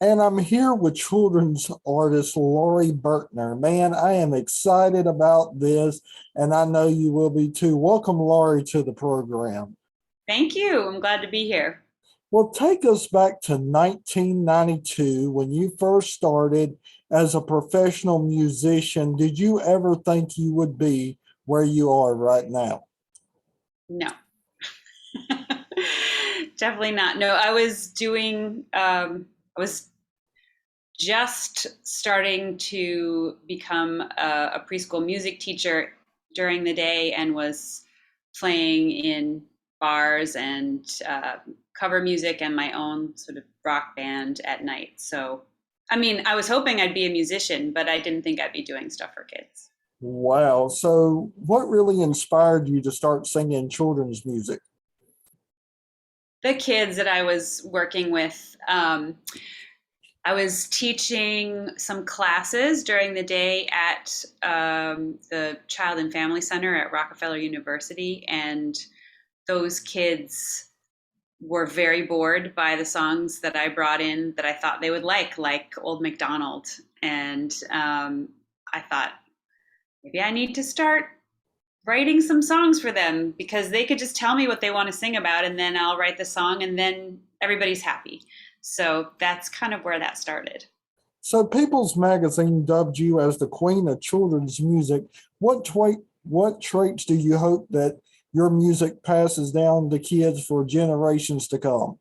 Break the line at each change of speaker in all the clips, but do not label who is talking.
And I'm here with children's artist Laurie Berkner. Man, I am excited about this, and I know you will be too. Welcome, Laurie, to the program.
Thank you. I'm glad to be here.
Well, take us back to 1992 when you first started as a professional musician. Did you ever think you would be where you are right now?
No, definitely not. No, I was just starting to become a preschool music teacher during the day and was playing in bars and cover music and my own sort of rock band at night. So, I mean, I was hoping I'd be a musician, but I didn't think I'd be doing stuff for kids.
Wow. So, what really inspired you to start singing children's music?
The kids that I was working with, I was teaching some classes during the day at the Child and Family Center at Rockefeller University, and those kids were very bored by the songs that I brought in that I thought they would like Old MacDonald. And I thought maybe I need to start writing some songs for them because they could just tell me what they want to sing about, and then I'll write the song, and then everybody's happy. So that's kind of where that started.
So, People's Magazine dubbed you as the queen of children's music. What traits do you hope that your music passes down to kids for generations to come?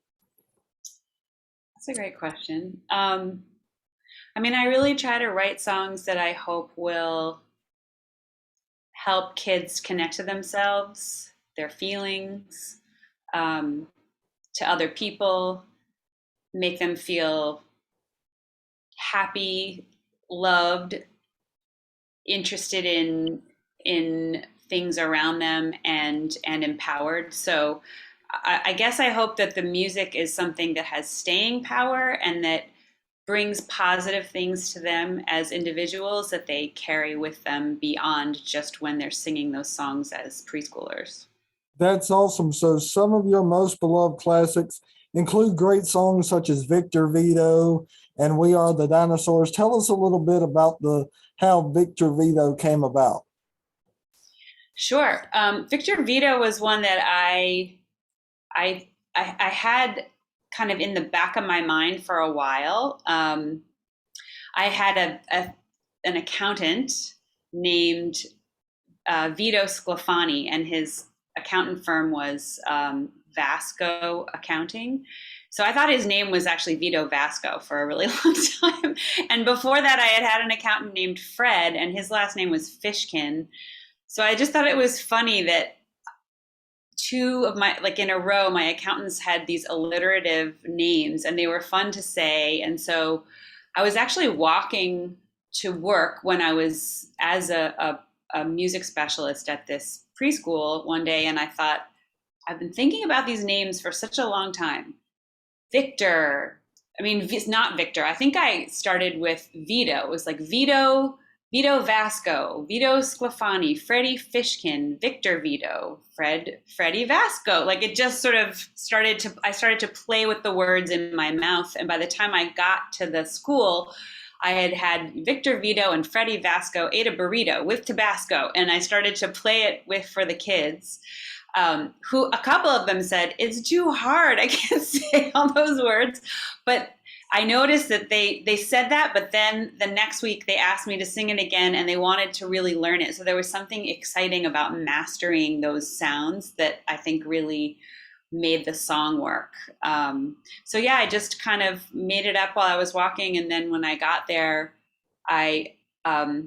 That's a great question. I mean, I really try to write songs that I hope will help kids connect to themselves, their feelings, um, to other people, make them feel happy, loved, interested in things around them, and empowered. So I guess I hope that the music is something that has staying power and that brings positive things to them as individuals that they carry with them beyond just when they're singing those songs as preschoolers.
That's awesome. So, some of your most beloved classics include great songs such as Victor Vito and We Are the Dinosaurs. Tell us a little bit about the how Victor Vito came about.
Sure. Victor Vito was one that I, I had kind of in the back of my mind for a while. I had an accountant named Vito Sclafani, and his accountant firm was Vasco Accounting. So I thought his name was actually Vito Vasco for a really long time. And before that, I had an accountant named Fred, and his last name was Fishkin. So I just thought it was funny that two of my, like in a row, my accountants had these alliterative names and they were fun to say. And so I was actually walking to work when I was as a music specialist at this preschool one day, and I thought, I've been thinking about these names for such a long time. Victor. I mean, it's not Victor. I think I started with Vito. It was like Vito Vasco, Vito Sclafani, Freddie Fishkin, Victor Vito, Freddie Vasco. Like it just sort of I started to play with the words in my mouth. And by the time I got to the school, I had Victor Vito and Freddie Vasco ate a burrito with Tabasco. And I started to play it with for the kids. Who a couple of them said, it's too hard. I can't say all those words. But I noticed that they said that, but then the next week they asked me to sing it again and they wanted to really learn it. So there was something exciting about mastering those sounds that I think really made the song work. So yeah, I just kind of made it up while I was walking, and then when I got there, I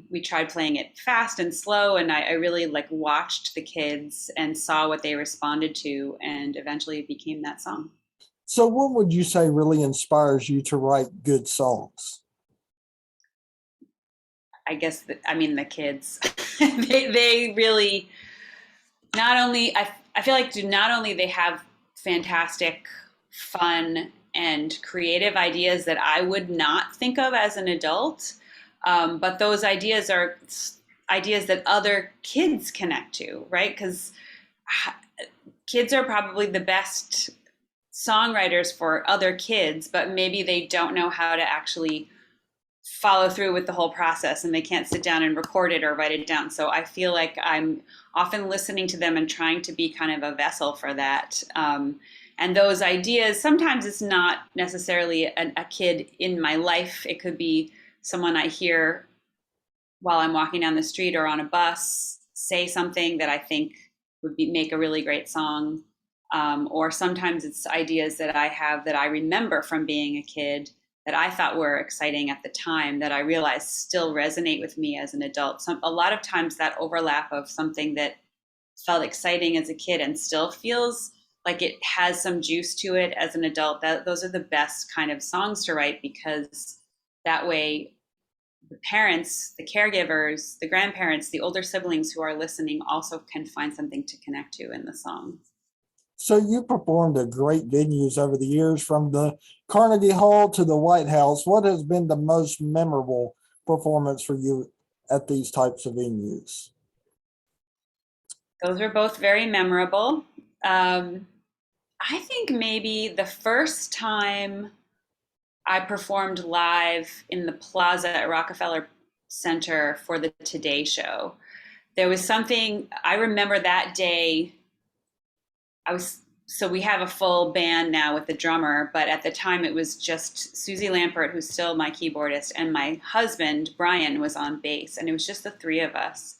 we tried playing it fast and slow, and I really like watched the kids and saw what they responded to, and eventually it became that song.
So, what would you say really inspires you to write good songs?
I guess I mean the kids. They really not only I feel like do not only they have fantastic, fun, and creative ideas that I would not think of as an adult, but those ideas are ideas that other kids connect to, right? Because kids are probably the best songwriters for other kids, but maybe they don't know how to actually follow through with the whole process and they can't sit down and record it or write it down. So I feel like I'm often listening to them and trying to be kind of a vessel for that. And those ideas, sometimes it's not necessarily a kid in my life. It could be someone I hear while I'm walking down the street or on a bus say something that I think would make a really great song. Or sometimes it's ideas that I have that I remember from being a kid that I thought were exciting at the time that I realized still resonate with me as an adult. A lot of times that overlap of something that felt exciting as a kid and still feels like it has some juice to it as an adult, those are the best kind of songs to write, because that way the parents, the caregivers, the grandparents, the older siblings who are listening also can find something to connect to in the song.
So you performed at great venues over the years, from the Carnegie Hall to the White House. What has been the most memorable performance for you at these types of venues?
Those are both very memorable. I think maybe the first time I performed live in the plaza at Rockefeller Center for the Today Show, there was something I remember that day. So we have a full band now with the drummer, but at the time it was just Susie Lampert, who's still my keyboardist, and my husband, Brian, was on bass, and it was just the three of us.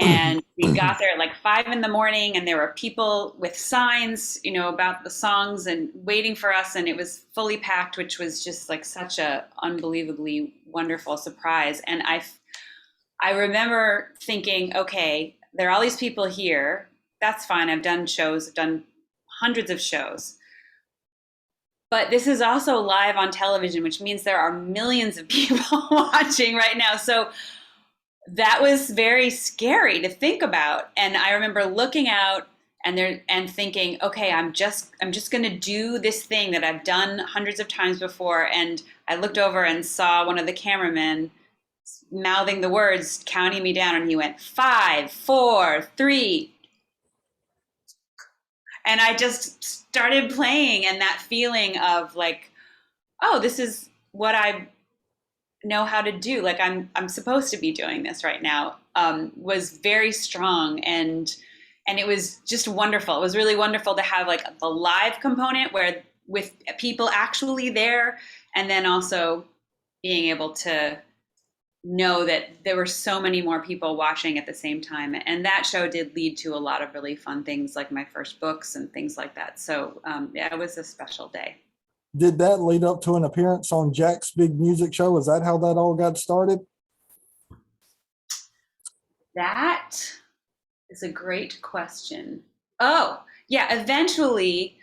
And we got there at like 5 a.m, and there were people with signs, about the songs and waiting for us. And it was fully packed, which was just like such a unbelievably wonderful surprise. And I remember thinking, okay, there are all these people here. That's fine. I've done shows, I've done hundreds of shows. But this is also live on television, which means there are millions of people watching right now. So that was very scary to think about. And I remember looking out and thinking, okay, I'm just going to do this thing that I've done hundreds of times before. And I looked over and saw one of the cameramen mouthing the words, counting me down, and he went 5, 4, 3. And I just started playing, and that feeling of like, oh, this is what I know how to do, like I'm supposed to be doing this right now, was very strong. And it was just wonderful. It was really wonderful to have like the live component where with people actually there, and then also being able to know that there were so many more people watching at the same time. And that show did lead to a lot of really fun things, like my first books and things like that. So yeah, it was a special day.
Did that lead up to an appearance on Jack's Big Music Show? Is that how that all got started?
That is a great question. Oh, yeah, eventually.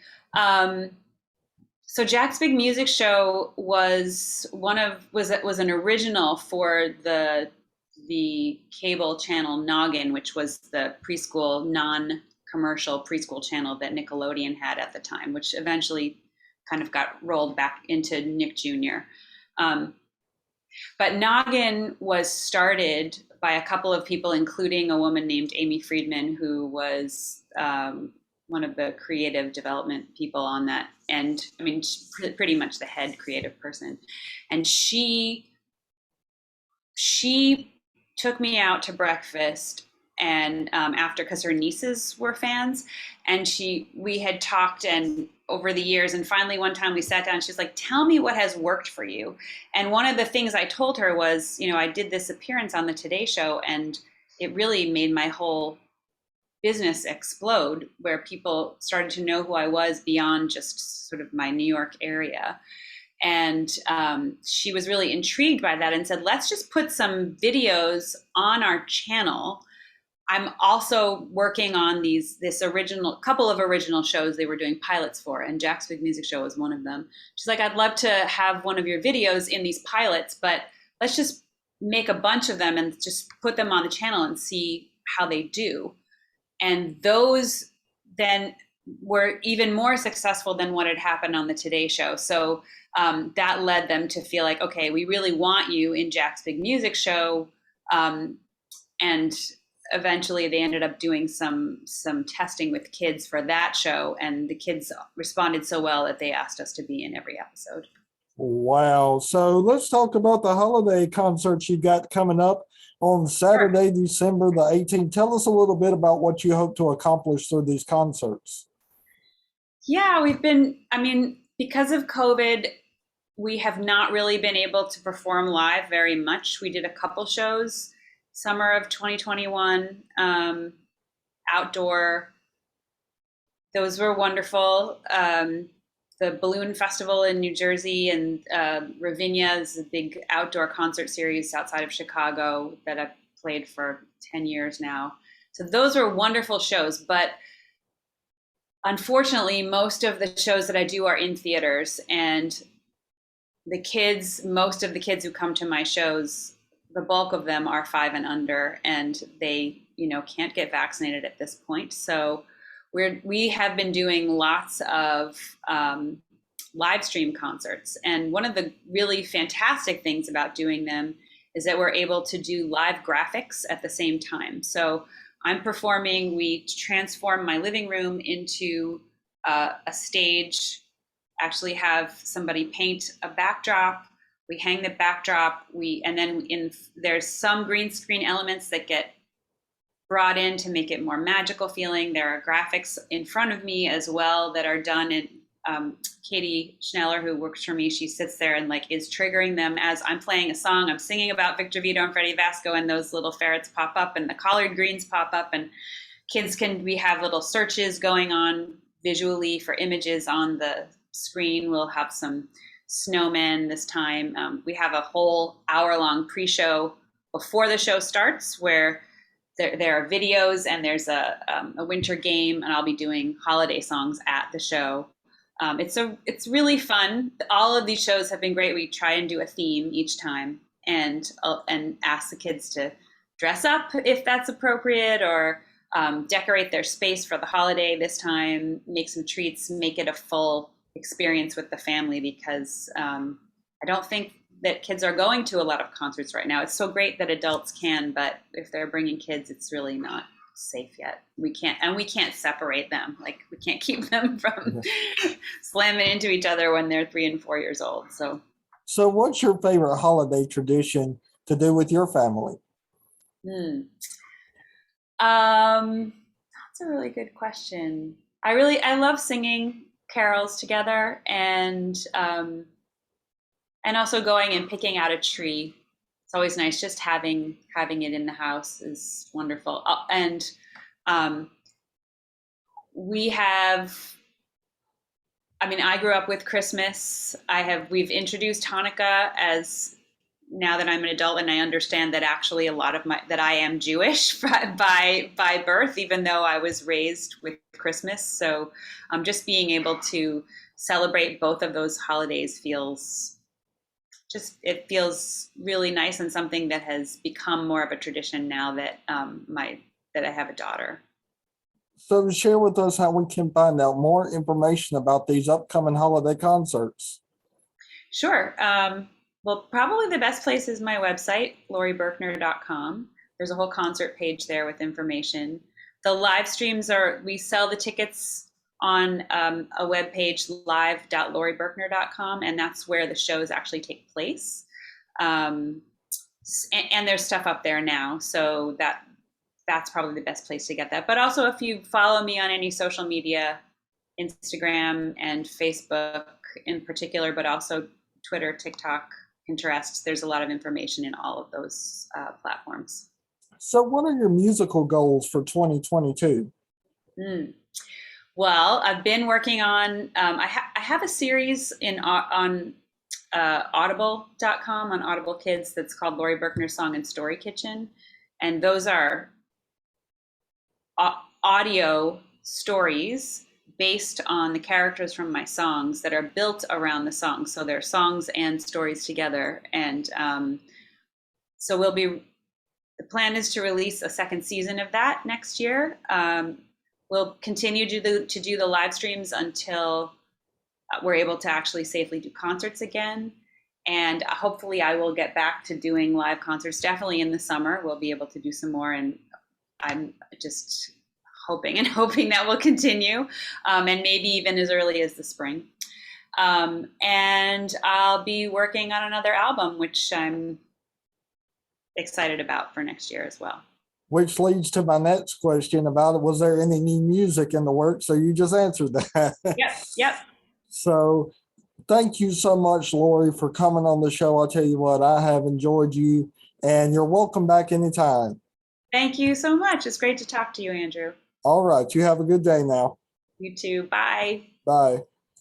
So Jack's Big Music Show was an original for the cable channel Noggin, which was the preschool, non-commercial preschool channel that Nickelodeon had at the time, which eventually kind of got rolled back into Nick Jr. But Noggin was started by a couple of people, including a woman named Amy Friedman, who was one of the creative development people on that. And I mean, pretty much the head creative person. And she took me out to breakfast, and after, because her nieces were fans, and we had talked and over the years, and finally one time we sat down, she's like, tell me what has worked for you. And one of the things I told her was, I did this appearance on the Today Show, and it really made my whole business explode, where people started to know who I was beyond just sort of my New York area. And she was really intrigued by that and said, let's just put some videos on our channel. I'm also working on this couple of original shows they were doing pilots for, and Jack's Big Music Show was one of them. She's like, I'd love to have one of your videos in these pilots, but let's just make a bunch of them and just put them on the channel and see how they do. And those then were even more successful than what had happened on the Today Show. So that led them to feel like, okay, we really want you in Jack's Big Music Show. And eventually they ended up doing some testing with kids for that show, and the kids responded so well that they asked us to be in every episode.
Wow. So let's talk about the holiday concerts you got coming up on Saturday, December the 18th. Tell us a little bit about what you hope to accomplish through these concerts.
Yeah, I mean, because of COVID, we have not really been able to perform live very much. We did a couple shows summer of 2021, outdoor. Those were wonderful. The Balloon Festival in New Jersey and Ravinia is a big outdoor concert series outside of Chicago that I've played for 10 years now. So those were wonderful shows, but unfortunately, most of the shows that I do are in theaters, and most of the kids who come to my shows, the bulk of them are 5 and under, and they, can't get vaccinated at this point. So we have been doing lots of live stream concerts. And one of the really fantastic things about doing them is that we're able to do live graphics at the same time. So I'm performing, we transform my living room into a stage, actually have somebody paint a backdrop. We hang the backdrop, and then there's some green screen elements that get brought in to make it more magical feeling. There are graphics in front of me as well that are done. And Katie Schneller, who works for me, she sits there and is triggering them as I'm playing a song. I'm singing about Victor Vito and Freddie Vasco, and those little ferrets pop up and the collard greens pop up, and we have little searches going on visually for images on the screen. We'll have some snowmen this time. We have a whole hour-long pre-show before the show starts where there are videos, and there's a winter game, and I'll be doing holiday songs at the show. It's really fun. All of these shows have been great. We try and do a theme each time, and ask the kids to dress up if that's appropriate, or decorate their space for the holiday this time, make some treats, make it a full experience with the family, because I don't think that kids are going to a lot of concerts right now. It's so great that adults can, but if they're bringing kids, it's really not safe yet. We can't separate them. We can't keep them from slamming into each other when they're 3 and 4 years old.
So what's your favorite holiday tradition to do with your family?
That's a really good question. I love singing carols together, and also going and picking out a tree. It's always nice. Just having it in the house is wonderful. And I grew up with Christmas. We've introduced Hanukkah, as now that I'm an adult and I understand that actually that I am Jewish by birth, even though I was raised with Christmas. So just being able to celebrate both of those holidays feels really nice, and something that has become more of a tradition now that that I have a daughter.
So share with us how we can find out more information about these upcoming holiday concerts.
Sure. Well, probably the best place is my website, laurieberkner.com. There's a whole concert page there with information. The live streams we sell the tickets on a webpage, live.laurieberkner.com, and that's where the shows actually take place. And there's stuff up there now, so that's probably the best place to get that. But also, if you follow me on any social media, Instagram and Facebook in particular, but also Twitter, TikTok, Pinterest, there's a lot of information in all of those platforms.
So what are your musical goals for 2022?
Well, I've been working on, I have a series on audible.com, on Audible Kids, that's called Laurie Berkner Song and Story Kitchen. And those are audio stories based on the characters from my songs that are built around the songs. So they're songs and stories together. And so the plan is to release a second season of that next year. We'll continue to do the live streams until we're able to actually safely do concerts again. And hopefully I will get back to doing live concerts. Definitely in the summer, we'll be able to do some more. And I'm just hoping and hoping that will continue, and maybe even as early as the spring. And I'll be working on another album, which I'm excited about for next year as well.
Which leads to my next question about it. Was there any new music in the works? So you just answered that.
Yep, yep.
So thank you so much, Laurie, for coming on the show. I'll tell you what, I have enjoyed you, and you're welcome back anytime.
Thank you so much. It's great to talk to you, Andrew.
All right. You have a good day now.
You too. Bye.
Bye.